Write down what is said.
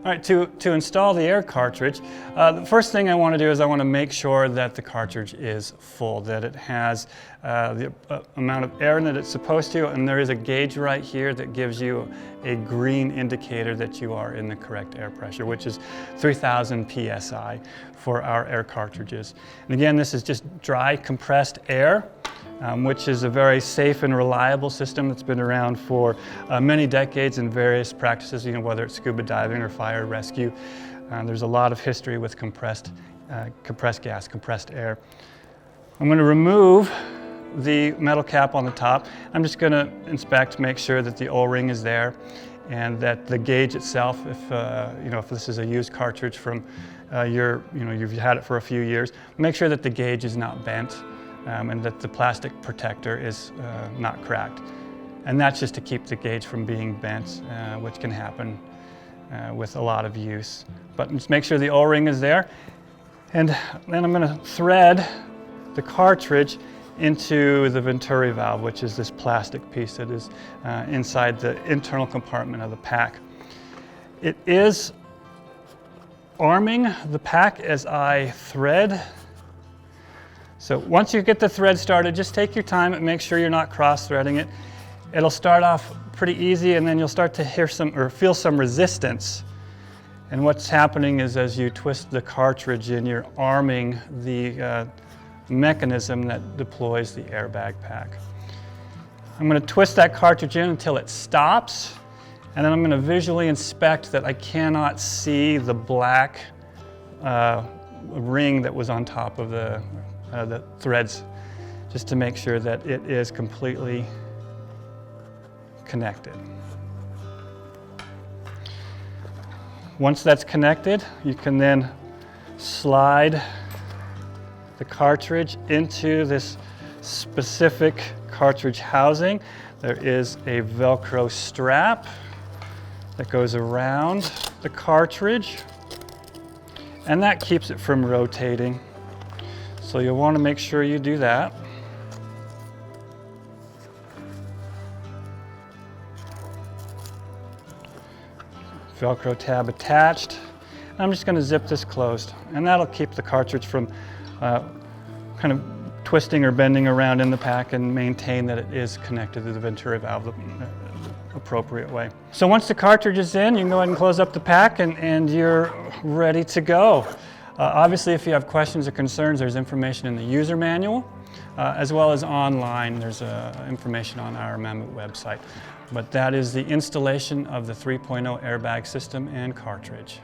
All right, to install the air cartridge, the first thing I want to do is I want to make sure that the cartridge is full, that it has the amount of air that it's supposed to, and there is a gauge right here that gives you a green indicator that you are in the correct air pressure, which is 3,000 psi for our air cartridges. And again, this is just dry compressed air. Which is a very safe and reliable system that's been around for many decades in various practices, whether it's scuba diving or fire rescue. There's a lot of history with compressed gas, compressed air. I'm going to remove the metal cap on the top. I'm just going to inspect, make sure that the O-ring is there and that the gauge itself, if this is a used cartridge from you've had it for a few years, make sure that the gauge is not bent. And that the plastic protector is not cracked. And that's just to keep the gauge from being bent, which can happen with a lot of use. But just make sure the O-ring is there. And then I'm going to thread the cartridge into the venturi valve, which is this plastic piece that is inside the internal compartment of the pack. It is arming the pack as I thread. So once you get the thread started, just take your time and make sure you're not cross-threading it. It'll start off pretty easy, and then you'll start to hear feel some resistance. And what's happening is as you twist the cartridge in, you're arming the mechanism that deploys the airbag pack. I'm going to twist that cartridge in until it stops, and then I'm going to visually inspect that I cannot see the black ring that was on top of the threads, just to make sure that it is completely connected. Once that's connected, you can then slide the cartridge into this specific cartridge housing. There is a Velcro strap that goes around the cartridge, and that keeps it from rotating. So you'll want to make sure you do that. Velcro tab attached. I'm just going to zip this closed, and that'll keep the cartridge from kind of twisting or bending around in the pack and maintain that it is connected to the venturi valve the appropriate way. So once the cartridge is in, you can go ahead and close up the pack and you're ready to go. Obviously, if you have questions or concerns, there's information in the user manual, as well as online. There's information on our Mammut website. But that is the installation of the 3.0 airbag system and cartridge.